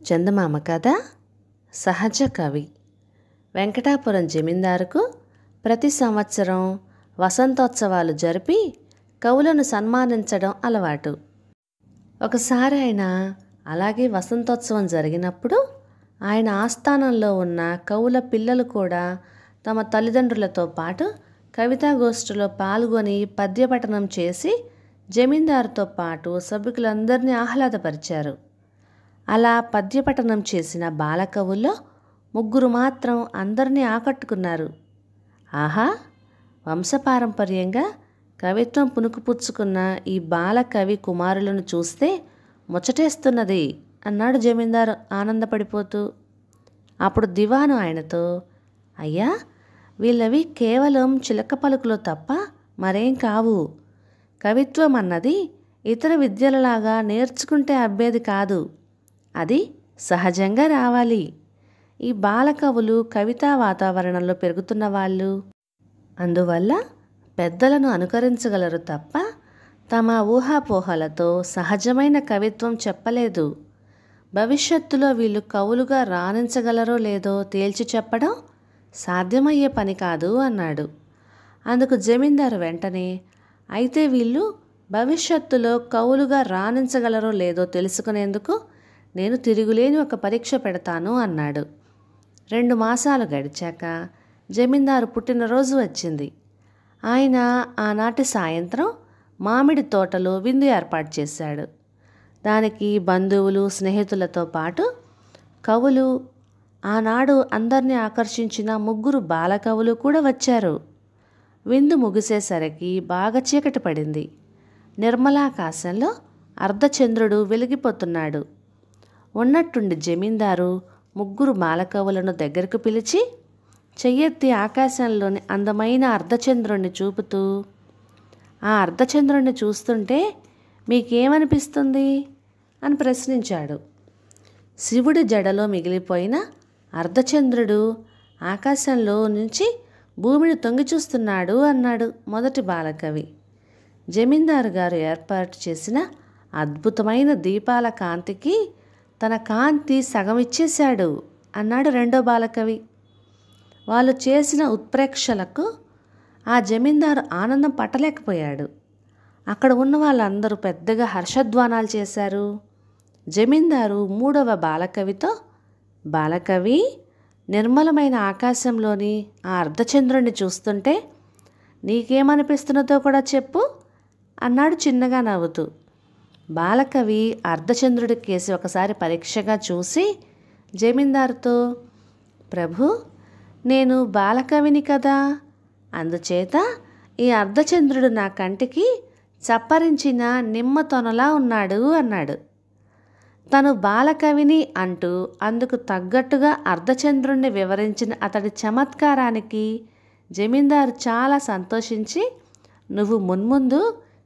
చందమామ కథ సహజ కవి. వెంకటాపురం జమీందారుకు ప్రతి సంవత్సరం వసంతోత్సవాలు జరిపి కవులను సన్మానించడం అలవాటు. ఒకసారి ఆయన అలాగే వసంతోత్సవం జరిగినప్పుడు ఆయన ఆస్థానంలో ఉన్న కవుల పిల్లలు కూడా తమ తల్లిదండ్రులతో పాటు కవితాగోష్ఠిలో పాల్గొని పద్యపఠనం చేసి జమీందారుతో పాటు సభికులందరినీ ఆహ్లాదపరిచారు. అలా పద్యపఠనం చేసిన బాలకవుల్లో ముగ్గురు మాత్రం అందరినీ ఆకట్టుకున్నారు. ఆహా, వంశపారంపర్యంగా కవిత్వం పుణుకుపుచ్చుకున్న ఈ బాలకవి కుమారులను చూస్తే ముచ్చటేస్తున్నది అన్నాడు జమీందారు ఆనందపడిపోతూ. అప్పుడు దివాను ఆయనతో, అయ్యా, వీళ్ళవి కేవలం చిలక పలుకులో తప్ప మరేం కావు. కవిత్వం అన్నది ఇతర విద్యలలాగా నేర్చుకుంటే అబ్బేది కాదు, అది సహజంగా రావాలి. ఈ బాలకవులు కవితా వాతావరణంలో పెరుగుతున్న వాళ్ళు, అందువల్ల పెద్దలను అనుకరించగలరు తప్ప తమ ఊహాపోహలతో సహజమైన కవిత్వం చెప్పలేదు. భవిష్యత్తులో వీళ్ళు కవులుగా రాణించగలరో లేదో తేల్చి చెప్పడం సాధ్యమయ్యే పని కాదు అన్నాడు. అందుకు జమీందారు వెంటనే, అయితే వీళ్ళు భవిష్యత్తులో కవులుగా రాణించగలరో లేదో తెలుసుకునేందుకు నేను తిరుగులేని ఒక పరీక్ష పెడతాను అన్నాడు. 2 మాసాలు గడిచాక జమీందారు పుట్టినరోజు వచ్చింది. ఆయన ఆనాటి సాయంత్రం మామిడి తోటలో విందు ఏర్పాటు చేశాడు. దానికి బంధువులు, స్నేహితులతో పాటు కవులు, ఆనాడు అందరినీ ఆకర్షించిన 3 బాలకవులు కూడా వచ్చారు. విందు ముగిసేసరికి బాగా చీకటి పడింది. నిర్మలాకాశంలో అర్ధచంద్రుడు వెలిగిపోతున్నాడు. ఉన్నట్టుండి జమీందారు 3 బాలకవులను దగ్గరకు పిలిచి చెయ్యెత్తి ఆకాశంలోని అందమైన అర్ధచంద్రుణ్ణి చూపుతూ, ఆ అర్ధచంద్రుణ్ణి చూస్తుంటే మీకేమనిపిస్తుంది అని ప్రశ్నించాడు. శివుడి జడలో మిగిలిపోయిన అర్ధచంద్రుడు ఆకాశంలో నుంచి భూమిని తొంగి చూస్తున్నాడు అన్నాడు మొదటి బాలకవి. జమీందారు గారు ఏర్పాటు చేసిన అద్భుతమైన దీపాల కాంతికి తన కాంతి సగం ఇచ్చేశాడు అన్నాడు రెండో బాలకవి. వాళ్ళు చేసిన ఉత్ప్రేక్షలకు ఆ జమీందారు ఆనందం పట్టలేకపోయాడు. అక్కడ ఉన్న వాళ్ళందరూ పెద్దగా హర్షధ్వానాలు చేశారు. జమీందారు 3వ బాలకవితో, బాలకవి, నిర్మలమైన ఆకాశంలోని ఆ అర్ధచంద్రుణ్ణి చూస్తుంటే నీకేమనిపిస్తున్నదో కూడా చెప్పు అన్నాడు చిన్నగా నవ్వుతూ. బాలకవి అర్ధచంద్రుడి కేసి ఒకసారి పరీక్షగా చూసి జమీందారుతో, ప్రభు, నేను బాలకవిని కదా, అందుచేత ఈ అర్ధచంద్రుడు నా కంటికి చప్పరించిన నిమ్మ తొనలా ఉన్నాడు అన్నాడు. తను బాలకవిని అంటూ అందుకు తగ్గట్టుగా అర్ధచంద్రుణ్ణి వివరించిన అతడి చమత్కారానికి జమీందారు చాలా సంతోషించి, నువ్వు మున్ముందు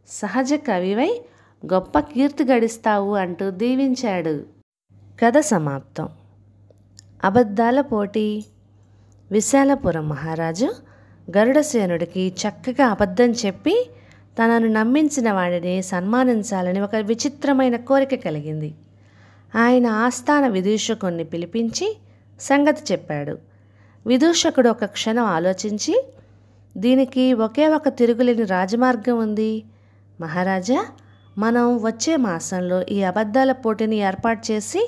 సహజ కవివై గొప్ప కీర్తి గడిస్తావు అంటూ దీవించాడు. కథ సమాప్తం. అబద్ధాల పోటీ. విశాలపురం మహారాజు గరుడసేనుడికి చక్కగా అబద్ధం చెప్పి తనను నమ్మించిన వాడిని సన్మానించాలని ఒక విచిత్రమైన కోరిక కలిగింది. ఆయన ఆస్థాన విదూషకుణ్ణి పిలిపించి సంగతి చెప్పాడు. విదూషకుడు ఒక క్షణం ఆలోచించి, దీనికి ఒకే ఒక తిరుగులేని రాజమార్గం ఉంది. మహారాజా, మనం వచ్చే మాసంలో ఈ అబద్ధాల పోటీని ఏర్పాటు చేసి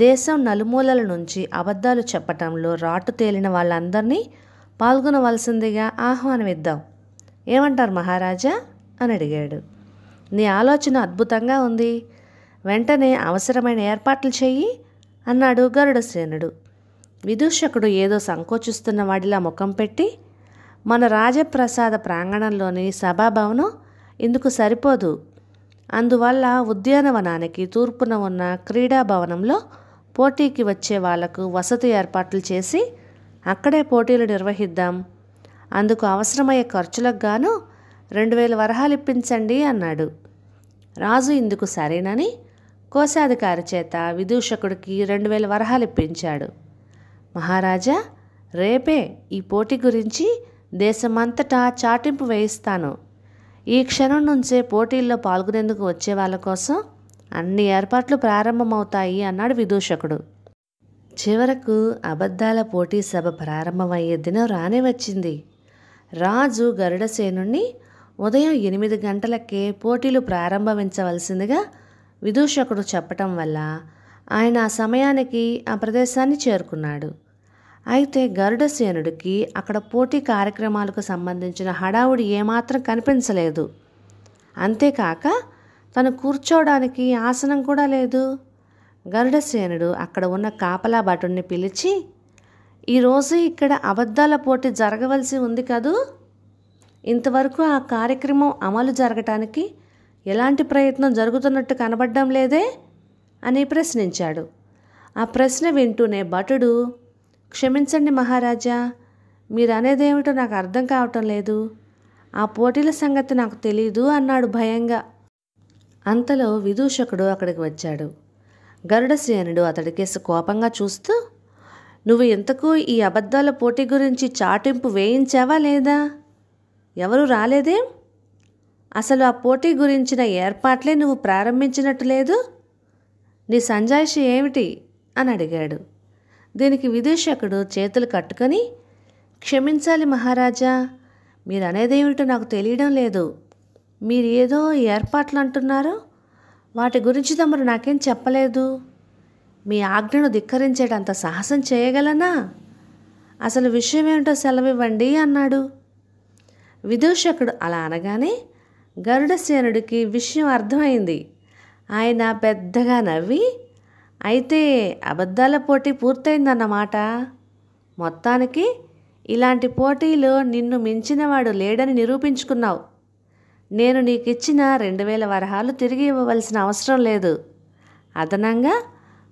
దేశం నలుమూలల నుంచి అబద్ధాలు చెప్పటంలో రాటు తేలిన వాళ్ళందరినీ పాల్గొనవలసిందిగా ఆహ్వానమిద్దాం. ఏమంటారు మహారాజా అని అడిగాడు. నీ ఆలోచన అద్భుతంగా ఉంది, వెంటనే అవసరమైన ఏర్పాట్లు చెయ్యి అన్నాడు గరుడసేనుడు. విదూషకుడు ఏదో సంకోచిస్తున్న వాడిలా ముఖం పెట్టి, మన రాజప్రసాద ప్రాంగణంలోని సభాభవనం ఇందుకు సరిపోదు, అందువల్ల ఉద్యానవనానికి తూర్పున ఉన్న క్రీడాభవనంలో పోటీకి వచ్చే వాళ్లకు వసతి ఏర్పాట్లు చేసి అక్కడే పోటీలు నిర్వహిద్దాం. అందుకు అవసరమయ్యే ఖర్చులకు గాను 2000 వరహాలు ఇప్పించండి అన్నాడు. రాజు ఇందుకు సరేనని కోశాధికారి చేత విదూషకుడికి 2000 వరహాలు ఇప్పించాడు. మహారాజా, రేపే ఈ పోటీ గురించి దేశమంతటా చాటింపు వేయిస్తాను. ఈ క్షణం నుంచే పోటీల్లో పాల్గొనేందుకు వచ్చే వాళ్ళ కోసం అన్ని ఏర్పాట్లు ప్రారంభమవుతాయి అన్నాడు విదూషకుడు. చివరకు అబద్ధాల పోటీ సభ ప్రారంభమయ్యే దినం రానే వచ్చింది. రాజు గరుడసేనుణ్ణి ఉదయం 8 గంటలకే పోటీలు ప్రారంభించవలసిందిగా విదూషకుడు చెప్పటం వల్ల ఆయన ఆ సమయానికి ఆ ప్రదేశాన్ని చేరుకున్నాడు. అయితే గరుడసేనుడికి అక్కడ పోటీ కార్యక్రమాలకు సంబంధించిన హడావుడి ఏమాత్రం కనిపించలేదు. అంతేకాక తను కూర్చోవడానికి ఆసనం కూడా లేదు. గరుడసేనుడు అక్కడ ఉన్న కాపలా భటుణ్ణి పిలిచి, ఈరోజు ఇక్కడ అబద్ధాల పోటీ జరగవలసి ఉంది కదూ, ఇంతవరకు ఆ కార్యక్రమం అమలు జరగటానికి ఎలాంటి ప్రయత్నం జరుగుతున్నట్టు కనబడడం లేదే అని ప్రశ్నించాడు. ఆ ప్రశ్న వింటూనే భటుడు, క్షమించండి మహారాజా, మీరు అనేదేమిటో నాకు అర్థం కావటం లేదు, ఆ పోటీల సంగతి నాకు తెలీదు అన్నాడు భయంగా. అంతలో విదూషకుడు అక్కడికి వచ్చాడు. గరుడసేనుడు అతడికేసి కోపంగా చూస్తూ, నువ్వు ఇంతకు ఈ అబద్ధాల పోటీ గురించి చాటింపు వేయించావా లేదా? ఎవరు రాలేదేం? అసలు ఆ పోటీ గురించిన ఏర్పాట్లే నువ్వు ప్రారంభించినట్టు లేదు. నీ సంజాయిషి ఏమిటి అని అడిగాడు. దీనికి విదూషకుడు చేతులు కట్టుకొని, క్షమించాలి మహారాజా, మీరు అనేదేమిటో నాకు తెలియడం లేదు. మీరు ఏదో ఏర్పాట్లు అంటున్నారు, వాటి గురించి తమరు నాకేం చెప్పలేదు. మీ ఆజ్ఞను ధిక్కరించేటంత సాహసం చేయగలనా? అసలు విషయం ఏమిటో సెలవివ్వండి అన్నాడు. విదూషకుడు అలా అనగానే గరుడసేనుడికి విషయం అర్థమైంది. ఆయన పెద్దగా నవ్వి, అయితే అబద్ధాల పోటీ పూర్తయిందన్నమాట. మొత్తానికి ఇలాంటి పోటీలో నిన్ను మించినవాడు లేడని నిరూపించుకున్నావు. నేను నీకిచ్చిన 2000 వరహాలు తిరిగి ఇవ్వవలసిన అవసరం లేదు. అదనంగా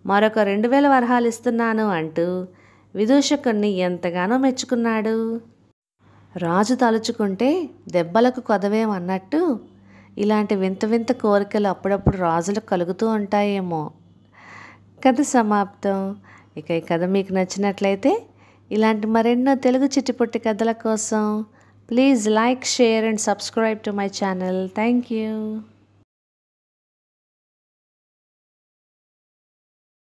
మరొక 2000 వరహాలు ఇస్తున్నాను అంటూ విదూషకుణ్ణి ఎంతగానో మెచ్చుకున్నాడు. రాజు తలుచుకుంటే దెబ్బలకు కొదవేం అన్నట్టు ఇలాంటి వింత వింత కోరికలు అప్పుడప్పుడు రాజులకు కలుగుతూ ఉంటాయేమో. కథ సమాప్తం. ఇక ఈ కథ మీకు నచ్చినట్లయితే ఇలాంటి మరెన్నో తెలుగు చిట్టిపొట్టి కథల కోసం please like, share and subscribe to my channel. Thank you.